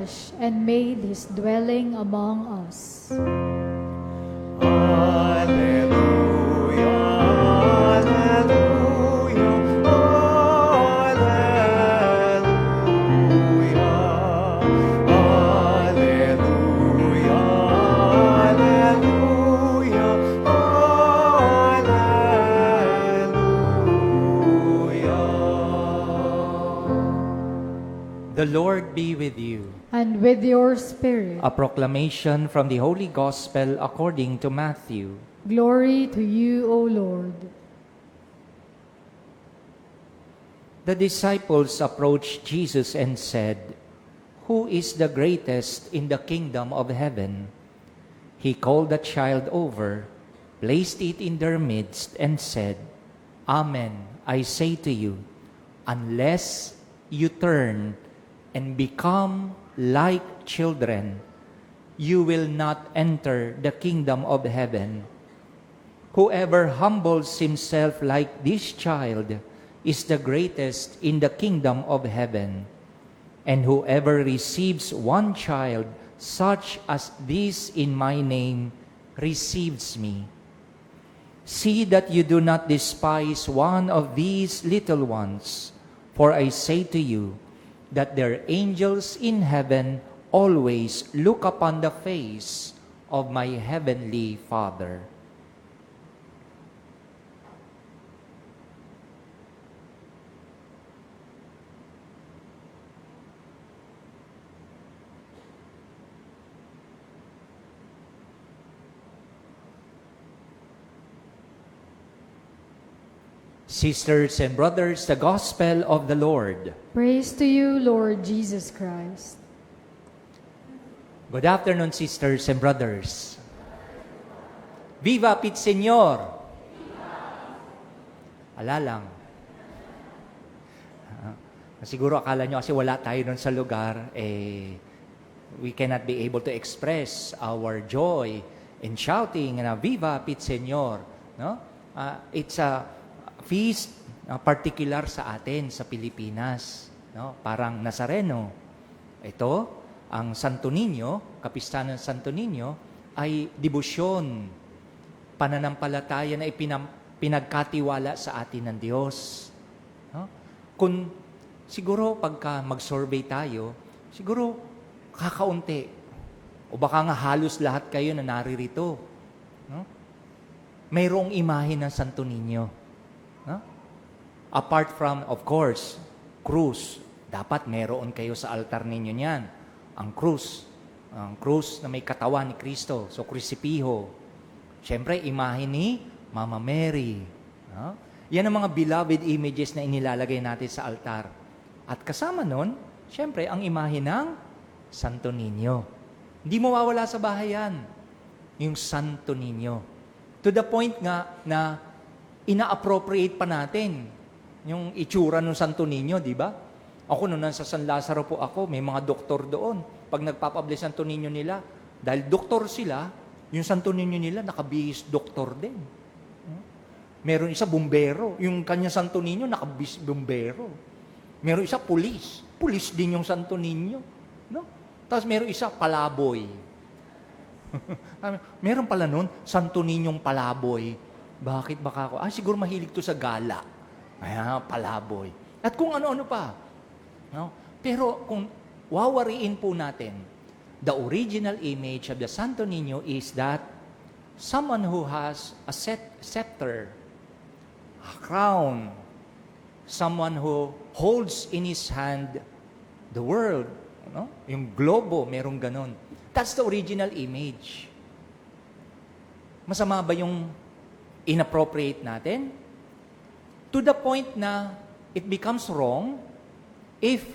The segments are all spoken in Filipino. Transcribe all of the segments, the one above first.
flesh and made his dwelling among us. Alleluia, alleluia, alleluia, alleluia, alleluia, alleluia. The Lord be with you. And with your spirit. A proclamation from the Holy Gospel according to Matthew. Glory to you, O Lord. The disciples approached Jesus and said, "Who is the greatest in the kingdom of heaven?" He called the child over, placed it in their midst, and said, "Amen, I say to you, unless you turn and become like children, you will not enter the kingdom of heaven. Whoever humbles himself like this child is the greatest in the kingdom of heaven. And whoever receives one child such as this in my name receives me. See that you do not despise one of these little ones, for I say to you that their angels in heaven always look upon the face of my heavenly Father." Sisters and brothers, the Gospel of the Lord. Praise to you, Lord Jesus Christ. Good afternoon, sisters and brothers. Viva Pit Señor! Ala lang. Siguro akala nyo kasi wala tayo nun sa lugar, we cannot be able to express our joy in shouting, Viva Pit Señor! No? It's a feast particular sa atin sa Pilipinas, no? Parang Nazareno. Ito, ang Santo Niño, kapistahan ng Santo Niño, ay debosyon, pananampalataya na pinagkatiwala sa atin ng Diyos. No? Kung siguro pagka mag-survey tayo, siguro kakaunti, o baka nga halos lahat kayo na naririto, no? Mayroong imahe ng Santo Niño. No? Apart from, of course, krus. Dapat meron kayo sa altar ninyo niyan. Ang krus na may katawan ni Kristo. So, krisipiho. Siyempre, imahe ni Mama Mary. No? Yan ang mga beloved images na inilalagay natin sa altar. At kasama nun, siyempre, ang imahe ng Santo Niño. Hindi mawawala sa bahay yan. Yung Santo Niño. To the point nga na ina-appropriate pa natin yung itsura ng Santo Niño, di ba? Ako nung nasa San Lazaro po ako, may mga doktor doon. Pag nagpapablish Santo Niño nila, dahil doktor sila, yung Santo Niño nila nakabihis doktor din. Meron isa bumbero, yung kanya Santo Niño nakabihis bumbero. Meron isa pulis, pulis din yung Santo Niño, no? Tapos meron isa palaboy. Meron pala nun, Santo Niñong palaboy. Bakit baka ako? Siguro mahilig to sa gala. Palaboy. At kung ano-ano pa. No? Pero kung wawariin po natin, the original image of the Santo Niño is that someone who has a scepter, a crown, someone who holds in his hand the world. No? Yung globo, merong ganon. That's the original image. Masama ba yung inappropriate natin? To the point na it becomes wrong if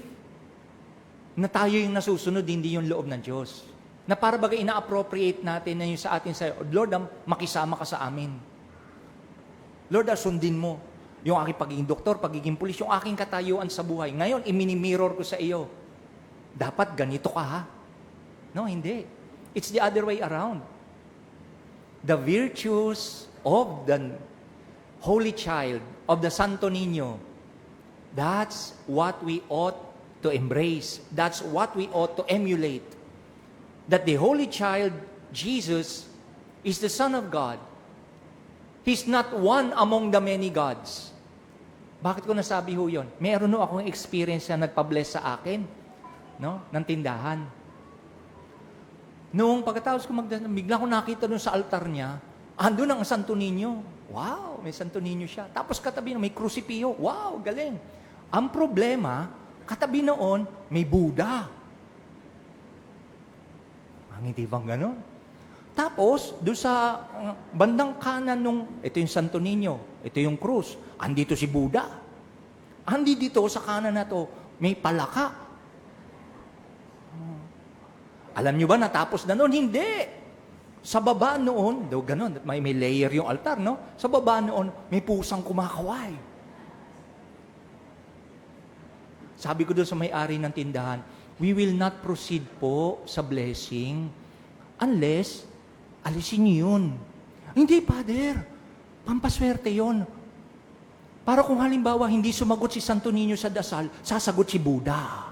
na tayo yung nasusunod, hindi yung loob ng Diyos. Na para baga ina-appropriate natin na yung sa atin sa Lord, makisama ka sa amin. Lord, sundin mo yung aking pagiging doktor, pagiging pulis, yung aking katayuan sa buhay. Ngayon, imini-mirror ko sa iyo. Dapat ganito ka, ha? No, hindi. It's the other way around. The virtues of the Holy Child, of the Santo Niño, that's what we ought to embrace. That's what we ought to emulate. That the Holy Child, Jesus, is the Son of God. He's not one among the many gods. Bakit ko nasabi ho yun? Meron ho akong experience na nagpa-bless sa akin, no? Ng tindahan. Noong pagkatapos ko bigla ko nakita doon sa altar niya, andun ang Santo Niño. Wow, may Santo Niño siya. Tapos katabi na may krusipiho. Wow, galing. Ang problema, katabi noon, may Buddha. Ang hindi bang ganon? Tapos, doon sa bandang kanan nung, ito yung Santo Niño, ito yung krus, andito si Buddha. Andi dito sa kanan na to, may palaka. Alam nyo ba, natapos na noon? Hindi. Sa baba noon, daw ganon, may layer yung altar, no? Sa baba noon, may pusang kumakaway. Sabi ko doon sa may-ari ng tindahan, we will not proceed po sa blessing unless alisin niyo yun. Hindi, Father. Pampaswerte yun. Para kung halimbawa hindi sumagot si Santo Niño sa dasal, sasagot si Buddha.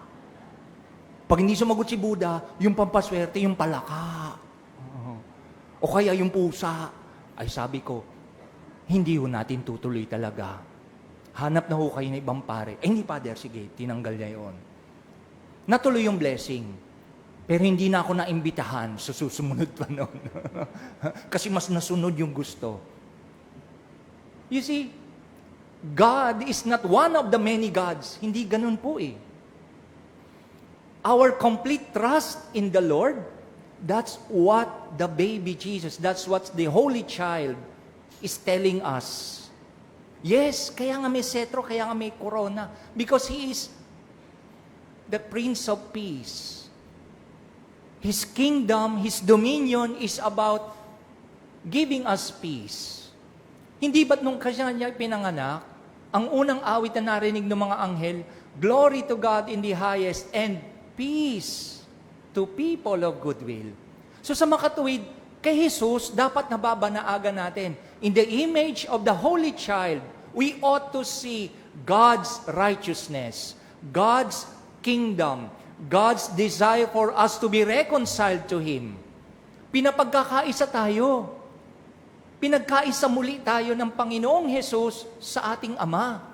Pag hindi sumagot si Buddha, yung pampaswerte, yung palaka. O kaya yung pusa. Ay sabi ko, hindi ho natin tutuloy talaga. Hanap na ho kayo ng ibang pare. Eh hindi, Father, sige, tinanggal niya yun. Natuloy yung blessing. Pero hindi na ako naimbitahan sa susunod pa noon. Kasi mas nasunod yung gusto. You see, God is not one of the many gods. Hindi ganun po eh. Our complete trust in the Lord, that's what the baby Jesus, that's what the Holy Child is telling us. Yes, kaya nga may setro, kaya nga may corona. Because He is the Prince of Peace. His kingdom, His dominion is about giving us peace. Hindi ba't nung kanya niya pinanganak, ang unang awit na narinig ng mga anghel, glory to God in the highest and peace to people of goodwill. So sa makatuwid, kay Jesus, dapat nababanaagan natin. In the image of the Holy Child, we ought to see God's righteousness, God's kingdom, God's desire for us to be reconciled to Him. Pinapagkakaisa tayo. Pinagkaisa muli tayo ng Panginoong Jesus sa ating Ama.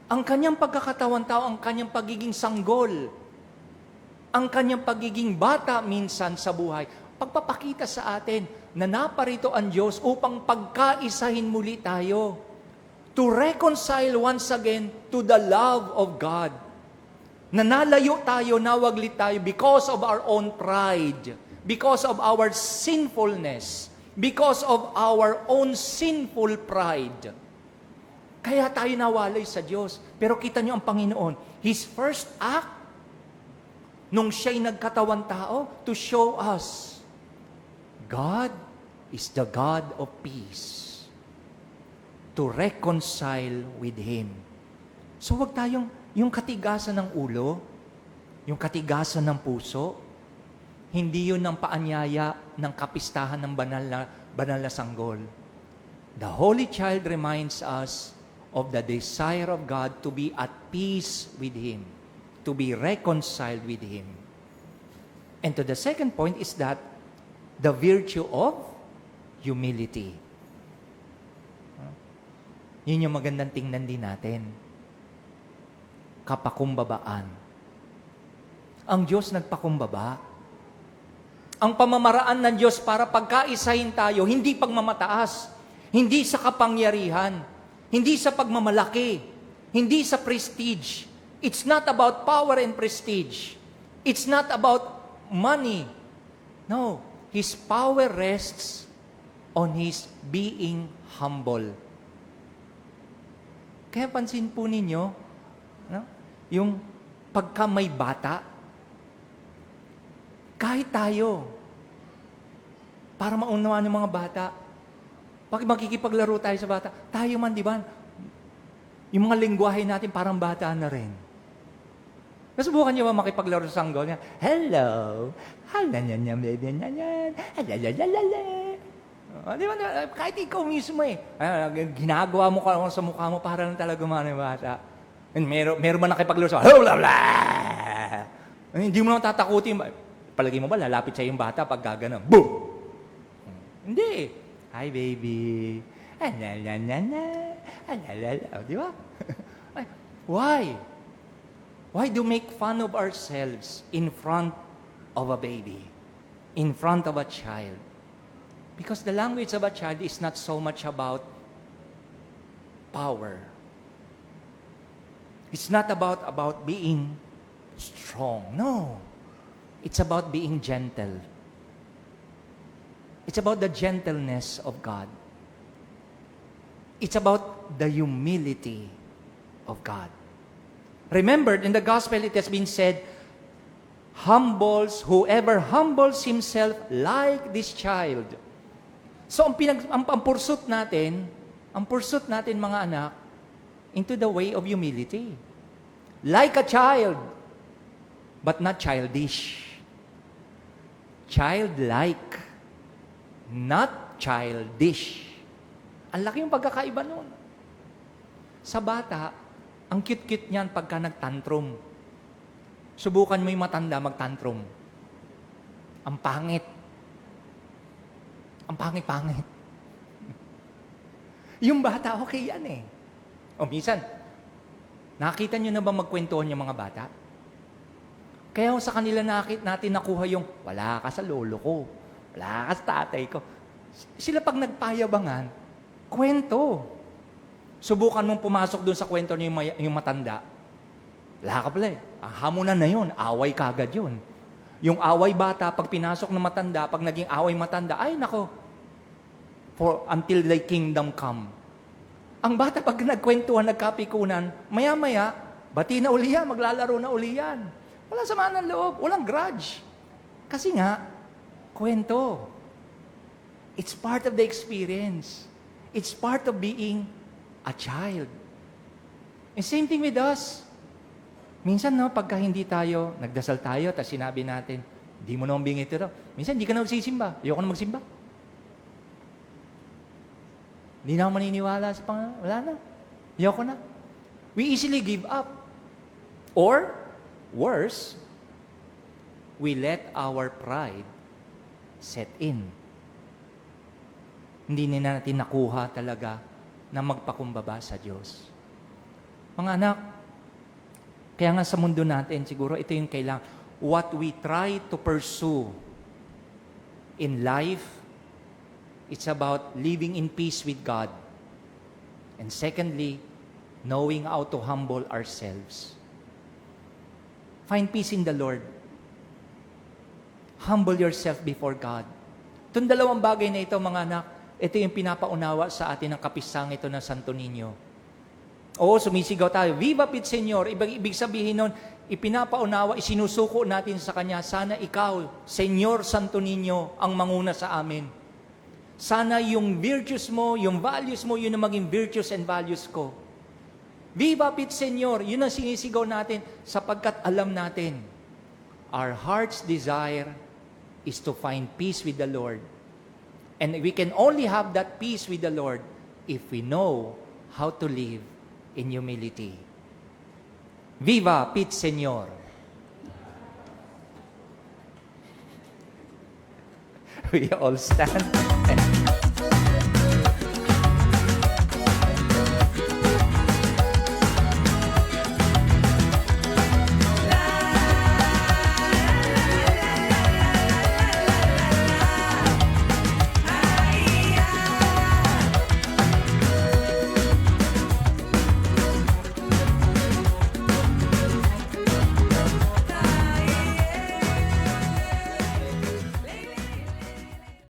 Ang kanyang pagkakatawan tao, ang kanyang pagiging sanggol, ang kanyang pagiging bata minsan sa buhay, pagpapakita sa atin na naparito ang Diyos upang pagkaisahin muli tayo. To reconcile once again to the love of God. Na nalayo tayo, nawaglit tayo because of our own pride, because of our sinfulness, because of our own sinful pride. Kaya tayo nawalay sa Diyos. Pero kita niyo ang Panginoon, His first act, nung siya'y nagkatawan tao, to show us, God is the God of peace. To reconcile with Him. So wag tayong, yung katigasan ng ulo, yung katigasan ng puso, hindi yun ang paanyaya ng kapistahan ng banal na sanggol. The Holy Child reminds us of the desire of God to be at peace with Him, to be reconciled with Him. And to the second point is that the virtue of humility. Yun yung magandang tingnan din natin. Kapakumbabaan. Ang Diyos nagpakumbaba. Ang pamamaraan ng Diyos para pagkaisahin tayo, hindi pagmamataas, hindi sa kapangyarihan, hindi sa pagmamalaki, hindi sa prestige. It's not about power and prestige. It's not about money. No. His power rests on His being humble. Kaya pansin po ninyo, no? Yung pagka may bata, kahit tayo, para maunawaan ng mga bata, pag makikipaglaro tayo sa bata, tayo man, di ba, yung mga lingwahe natin parang bata na rin. Nasubukan niyo ba makipaglaro sa sanggol niya? Hello! Di ba, kahit ikaw mismo ginagawa mo ka sa mukha mo para lang talaga mga bata. And meron ba nakipaglaro sa blah, blah, blah. Hindi mo naman tatakutin. Palagi mo ba, lalapit sa yung bata pag gagano? Boom! Hindi. Hi, baby. Di ba? Why? Why do make fun of ourselves in front of a baby? In front of a child? Because the language of a child is not so much about power. It's not about being strong. No. It's about being gentle. It's about the gentleness of God. It's about the humility of God. Remember, in the gospel, it has been said, whoever humbles himself like this child. So, ang pursuit natin mga anak, into the way of humility. Like a child, but not childish. Childlike, not childish. Ang laki yung pagkakaiba nun. Sa bata, ang cute-cute niyan pagka nagtantrum. Subukan mo yung matanda magtantrum. Ang pangit. Ang pangit-pangit. Yung bata, okay yan eh. O minsan, nakita nyo na ba magkwentuhan yung mga bata? Kaya sa kanila natin nakuha yung, wala ka sa lolo ko, wala ka sa tatay ko. Sila pag nagpayabangan, kwento. Subukan mong pumasok doon sa kwento niyo yung matanda. Wala ka pala eh. Hamunan na yun, away kagad yun. Yung away bata, pag pinasok ng matanda, pag naging away matanda, ay nako, until the kingdom come. Ang bata pag nagkwentuhan, nagkapikunan, maya-maya, bati na uli yan, maglalaro na uli yan. Walang sama ng loob, walang grudge. Kasi nga, kwento. It's part of the experience. It's part of being a child. And same thing with us. Minsan, no, pagka hindi tayo, nagdasal tayo, tapos sinabi natin, hindi mo naman bingit ito. Minsan, hindi ka na magsisimba. Ayoko na magsimba. Hindi na ako maniniwala sa Panginoon. Wala na. Ayoko na. We easily give up. Or, worse, we let our pride set in. Hindi na natin nakuha talaga na magpakumbaba sa Diyos. Mga anak, kaya nga sa mundo natin, siguro ito yung kailangan. What we try to pursue in life, it's about living in peace with God. And secondly, knowing how to humble ourselves. Find peace in the Lord. Humble yourself before God. Itong dalawang bagay na ito, mga anak, ito yung pinapaunawa sa atin ng kapisang ito ng Santo Niño. Oo, sumisigaw tayo, Viva Pit Señor. Ibig sabihin nun, ipinapaunawa, isinusuko natin sa Kanya, sana ikaw, Señor Santo Niño, ang manguna sa amin. Sana yung virtues mo, yung values mo, yun ang maging virtues and values ko. Viva Pit Señor, yun ang sinisigaw natin sapagkat alam natin, our heart's desire is to find peace with the Lord. And we can only have that peace with the Lord if we know how to live in humility. Viva Pit Señor! We all stand.